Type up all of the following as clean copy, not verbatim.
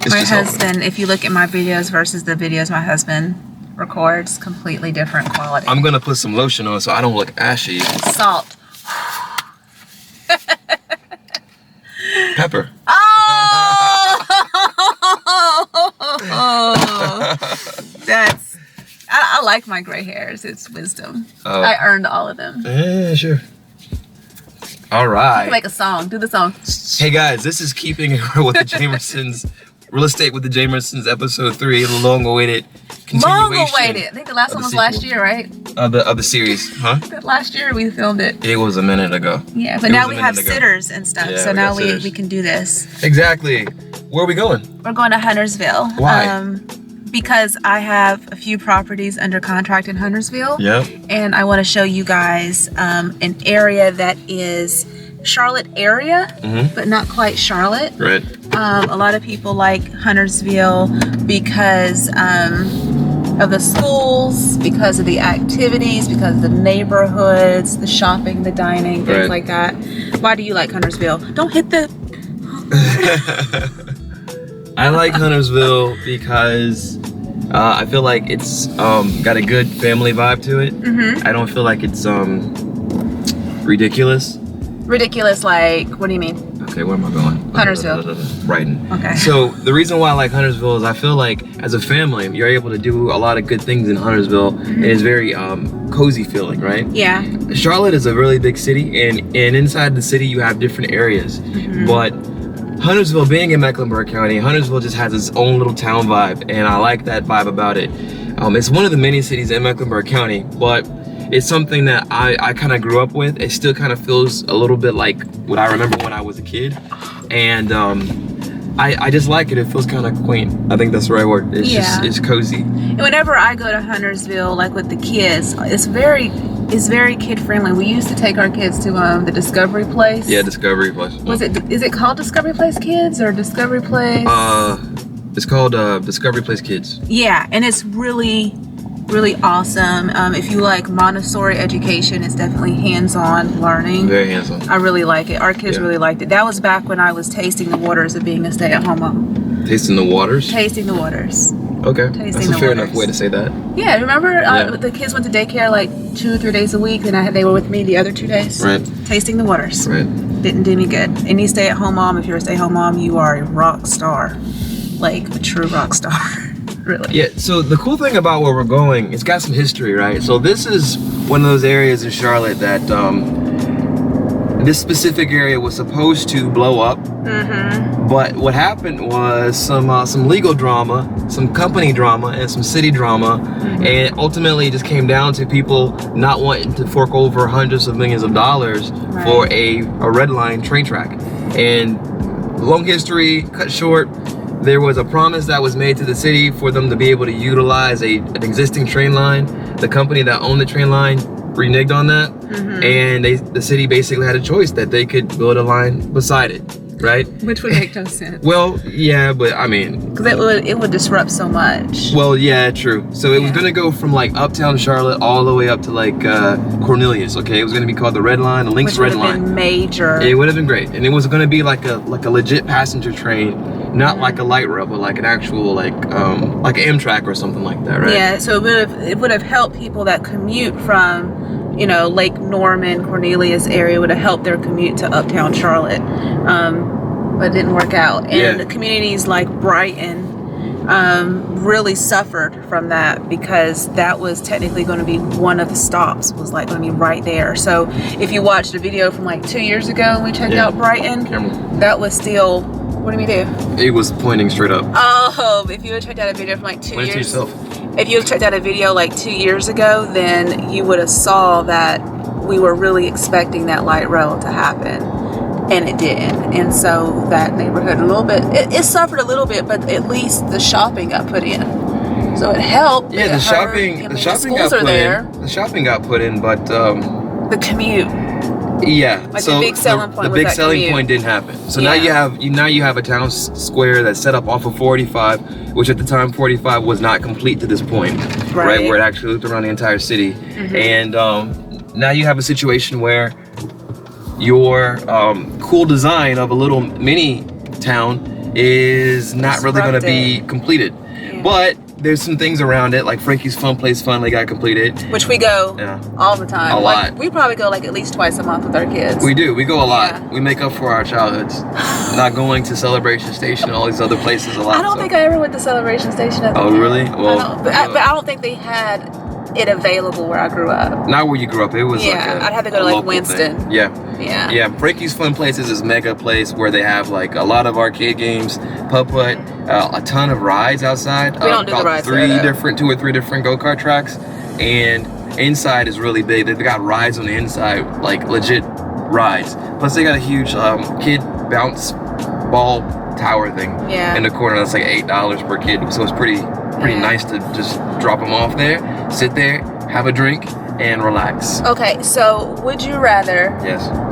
My husband, if you look at my videos versus the videos my husband records, completely different quality. I'm gonna put some lotion on so I don't look ashy. Salt. Pepper. Oh, that's. I like my gray hairs. It's wisdom. I earned all of them. Yeah, sure. All right. You can make a song. Do the song. Hey guys, this is Keeping It Real with the Jamersons. Real Estate with the Jamersons, episode 3, the long-awaited continuation. Long-awaited. I think the last one was last year, right? Of the series, huh? Last year we filmed it. It was a minute ago. Yeah, but now we have sitters and stuff, so now we can do this. Exactly. Where are we going? We're going to Huntersville. Why? Because I have a few properties under contract in Huntersville. Yeah. And I want to show you guys an area that is Charlotte area, but not quite Charlotte. Right. A lot of people like Huntersville because of the schools, because of the activities, because of the neighborhoods, the shopping, the dining, things like that. Why do you like Huntersville? Don't hit the... I like Huntersville because I feel like it's got a good family vibe to it. I don't feel like it's ridiculous. Ridiculous, like, what do you mean? Okay, where am I going? Huntersville. Brighton. Okay. So the reason why I like Huntersville is I feel like as a family, you're able to do a lot of good things in Huntersville. And it's very cozy feeling, right? Yeah. Charlotte is a really big city, and inside the city you have different areas. But Huntersville, being in Mecklenburg County, Huntersville just has its own little town vibe, and I like that vibe about it. It's one of the many cities in Mecklenburg County, but it's something that I kind of grew up with. It still kind of feels a little bit like what I remember when I was a kid, and I just like it. It feels kind of quaint. I think that's the right word. It's just, it's cozy. And whenever I go to Huntersville, like with the kids, it's very kid friendly. We used to take our kids to the Discovery Place. Yeah, Discovery Place. Is it called Discovery Place Kids or Discovery Place? It's called Discovery Place Kids. Yeah, and it's really awesome. If you like Montessori education, it's definitely hands-on learning. Very hands-on. I really like it. Our kids really liked it. That was back when I was tasting the waters of being a stay-at-home mom. Tasting the waters? Tasting the waters. Okay. That's a fair enough way to say that. Yeah, remember the kids went to daycare like 2 or 3 days a week, and they were with me the other 2 days. Right. Tasting the waters. Right. Didn't do me good. Any stay-at-home mom, if you're a stay-at-home mom, you are a rock star. Like a true rock star. Really. Yeah, so the cool thing about where we're going, it's got some history, right? So this is one of those areas in Charlotte that this specific area was supposed to blow up. But what happened was some legal drama, some company drama, and some city drama, and ultimately it just came down to people not wanting to fork over hundreds of millions of dollars for a red line train track. And long history cut short, there was a promise that was made to the city for them to be able to utilize an existing train line. The company that owned the train line reneged on that, and the city basically had a choice that they could build a line beside it, right? Which would make no sense. Well, yeah, but I mean, because it would disrupt so much. Well, yeah, true. So it was gonna go from like uptown Charlotte all the way up to like Cornelius. Okay, it was gonna be called the Red Line, the Lynx Red Line. Which would have been major. It would have been great, and it was gonna be like a legit passenger train. Not like a light rail, but like an actual like an Amtrak or something like that, right? Yeah, so it would have helped people that commute from, Lake Norman, Cornelius area, would have helped their commute to uptown Charlotte, but it didn't work out. And the communities like Brighton really suffered from that, because that was technically going to be one of the stops, was like going to be right there. So if you watched a video from like 2 years ago when we checked out Brighton, that was still... What do we do? It was pointing straight up. Oh, if you had checked out a video from like 2 years... Point it to yourself. If you had checked out a video like 2 years ago, then you would have saw that we were really expecting that light rail to happen. And it didn't. And so that neighborhood a little bit... It suffered a little bit, but at least the shopping got put in. So it helped. Yeah, the shopping got put in. The shopping got put in, but... the commute... Yeah, like so the big selling point. The big selling point didn't happen. So now you have a town square that's set up off of 45, which at the time 45 was not complete to this point, right? Where it actually looped around the entire city, and now you have a situation where your cool design of a little mini town is not really going to be completed. Yeah. But there's some things around it, like Frankie's Fun Place finally got completed. Which we go all the time. A lot. We probably go like at least twice a month with our kids. We do. We go a lot. Yeah. We make up for our childhoods. Not going to Celebration Station and all these other places a lot. I don't think I ever went to Celebration Station at the Oh, really? Well, but I don't think they had it available where I grew up. Not where you grew up. It was like I'd have to go to like Winston. Thing. Yeah. Frankie's Fun Place is this mega place where they have like a lot of arcade games, putt-putt, a ton of rides outside. We don't do the rides there, though. 2 or 3 different go-kart tracks, and inside is really big. They've got rides on the inside, like legit rides. Plus they got a huge kid bounce ball tower thing in the corner. That's like $8 per kid, so it's pretty nice to just drop them off there, sit there, have a drink, and relax. Okay, so would you rather,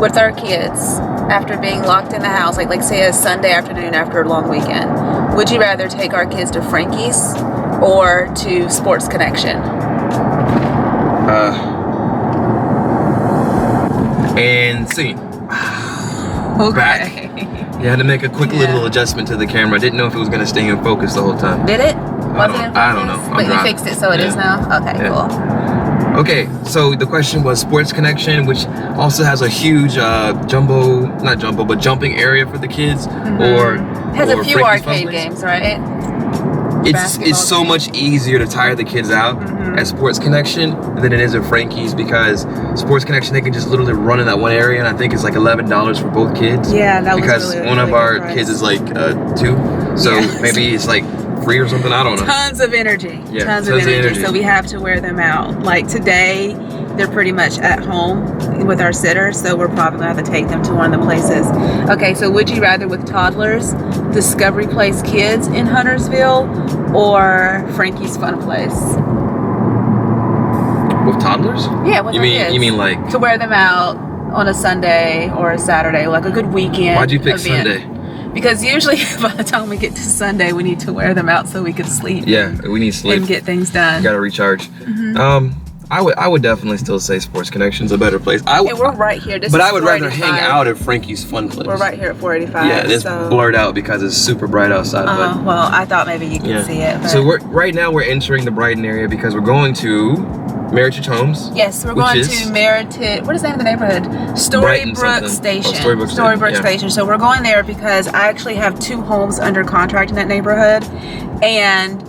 with our kids, after being locked in the house, like say a Sunday afternoon after a long weekend, would you rather take our kids to Frankie's or to Sports Connection? And scene. Okay. Back. You had to make a quick little adjustment to the camera. I didn't know if it was going to stay in focus the whole time. Did it? I don't know. But you fixed it so it is now? Okay, cool. Okay, so the question was Sports Connection, which also has a huge jumping area for the kids. Or has a few arcade games, right? It's so much easier to tire the kids out at Sports Connection than it is at Frankie's, because Sports Connection, they can just literally run in that one area, and I think it's like $11 for both kids. Yeah, that was because really, one really of our price. kids is like 2, so maybe it's like free or something. I don't know. Tons of energy. Yeah, tons of energy. So we have to wear them out. Like today, they're pretty much at home with our sitter, so we're probably gonna have to take them to one of the places. Okay, so would you rather with toddlers, Discovery Place Kids in Huntersville or Frankie's Fun Place? With toddlers? Yeah, with kids. You mean like to wear them out on a Sunday or a Saturday, like a good weekend. Why'd you pick event. Sunday? Because usually by the time we get to Sunday, we need to wear them out so we can sleep. Yeah, we need sleep and get things done. You gotta recharge. I would definitely still say Sports Connection's a better place. And we're right here. But I would rather hang out at Frankie's Fun Place. We're right here at 485. Yeah, it's blurred out because it's super bright outside. Well, I thought maybe you could see it. But. So right now we're entering the Brighton area because we're going to Meritage Homes. Yes, we're going to Meritage. What is the name of the neighborhood? Storybrook Station. Storybrook Station. So we're going there because I actually have 2 homes under contract in that neighborhood, and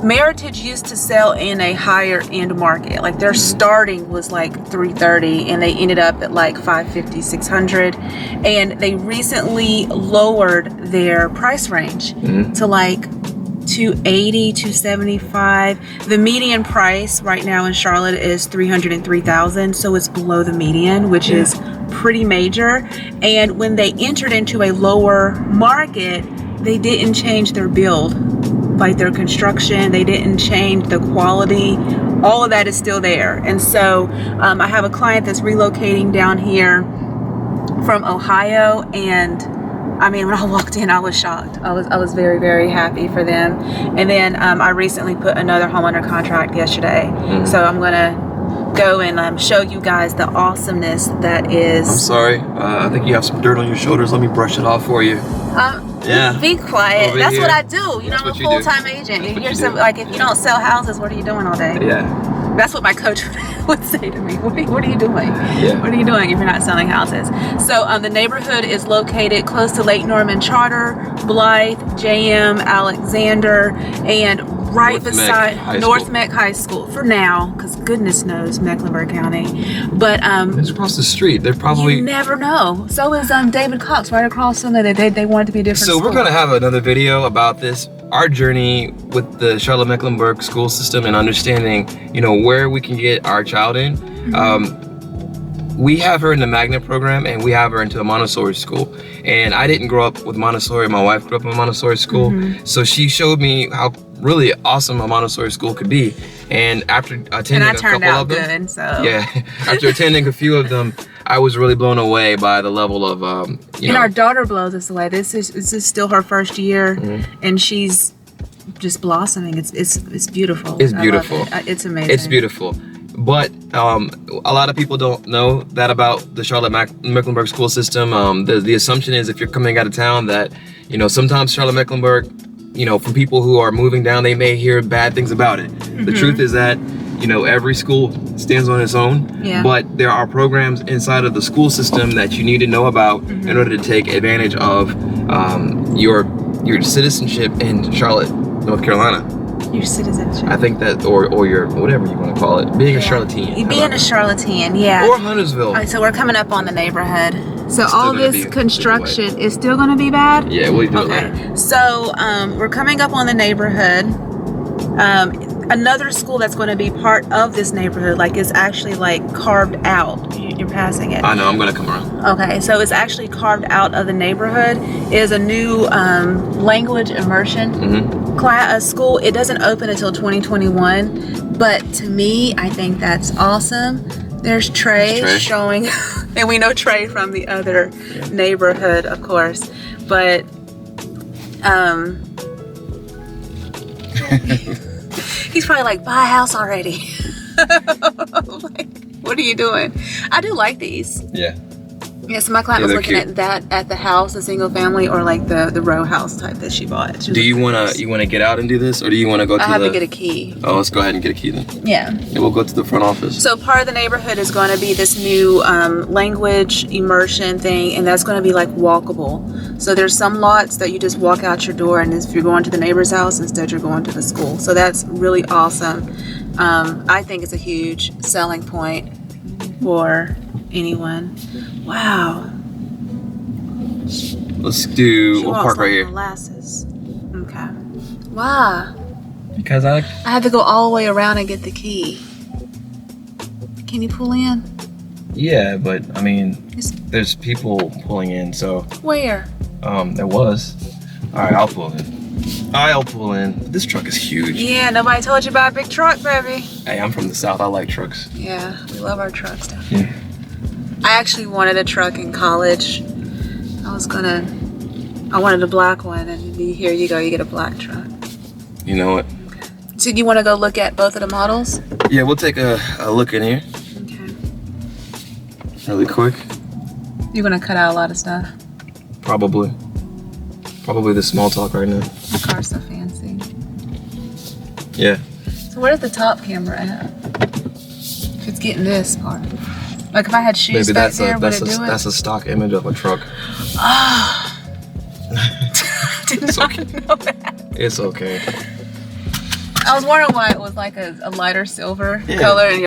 Meritage used to sell in a higher end market. Like their starting was like $330 and they ended up at like $550, $600, and they recently lowered their price range to like $280, $275. The median price right now in Charlotte is $303,000, so it's below the median, which is pretty major. And when they entered into a lower market, they didn't change their build, like their construction. They didn't change the quality. All of that is still there. And so I have a client that's relocating down here from Ohio, and I mean, when I walked in, I was shocked. I was very, very happy for them. And then I recently put another home under contract yesterday. So I'm gonna go and show you guys the awesomeness that is. I'm sorry. I think you have some dirt on your shoulders. Let me brush it off for you. Be quiet. Over That's here. what I do. You know, I'm a full-time agent. If you're like, if you don't sell houses, what are you doing all day? Yeah. That's what my coach would say to me. What are you doing? Yeah. What are you doing if you're not selling houses? So the neighborhood is located close to Lake Norman Charter, Blythe, JM, Alexander, and right beside North Meck High School for now, because goodness knows Mecklenburg County. But it's across the street. They're probably, you never know. So is David Cox right across from there. They want it to be different. So we're gonna have another video about this, our journey with the Charlotte Mecklenburg school system and understanding, you know, where we can get our child in. We have her in the magnet program, and we have her into a Montessori school. And I didn't grow up with Montessori. My wife grew up in a Montessori school. So she showed me how really awesome a Montessori school could be. And after attending a couple of them, after attending a few of them, I was really blown away by the level of, and our daughter blows us away. This is still her first year, and she's just blossoming. It's beautiful. It's beautiful. It's amazing. It's beautiful. But a lot of people don't know that about the Charlotte Mecklenburg school system. The assumption is if you're coming out of town that, you know, sometimes Charlotte Mecklenburg, you know, from people who are moving down, they may hear bad things about it. The truth is that, you know, every school stands on its own, but there are programs inside of the school system that you need to know about in order to take advantage of your citizenship in Charlotte, North Carolina. Your citizenship. I think that, or your, whatever you want to call it, being a Charlatan. Being a Charlatan, yeah. Or Huntersville. All right, so we're coming up on the neighborhood. So It's all still gonna this be construction is still going to be bad? Yeah, we'll do it later. Okay, so we're coming up on the neighborhood. Another school that's going to be part of this neighborhood, like, is actually like carved out. You're passing it. I know, I'm going to come around. Okay, so it's actually carved out of the neighborhood. It is a new language immersion class school. It doesn't open until 2021, but to me, I think that's awesome. There's Trey showing, and we know Trey from the other neighborhood, of course, but he's probably like, buy a house already. Like, what are you doing? I do like these. Yeah. Yeah, so my client was looking at that at the house, the single family, or like the row house type that she bought. Do you wanna get out and do this, or do you wanna go to I have to get a key. Oh, let's go ahead and get a key then. Yeah. We'll go to the front office. So part of the neighborhood is going to be this new language immersion thing, and that's going to be like walkable. So there's some lots that you just walk out your door, and if you're going to the neighbor's house, instead you're going to the school. So that's really awesome. I think it's a huge selling point for anyone. Wow. Let's do, we'll park right here. Molasses. Okay. Wow. Because I had to go all the way around and get the key. Can you pull in? Yeah, but I mean, there's people pulling in, so. Where? There was. All right, I'll pull in. I'll pull in. This truck is huge. Yeah, nobody told you about a big truck, baby. Hey, I'm from the South. I like trucks. Yeah, we love our trucks down here. Yeah. I actually wanted a truck in college. I wanted a black one, and here you go, you get a black truck. You know what? Okay. So do you want to go look at both of the models? Yeah, we'll take a look in here. Okay. Really quick. You're going to cut out a lot of stuff? Probably. Probably the small talk right now. The car's so fancy. Yeah. So where's the top camera at? If it's getting this part. Like if I had shoes Maybe back there, would it do it? That's a stock image of a truck. Oh. Did It's not okay. know that. It's okay. I was wondering why it was like a lighter silver color. And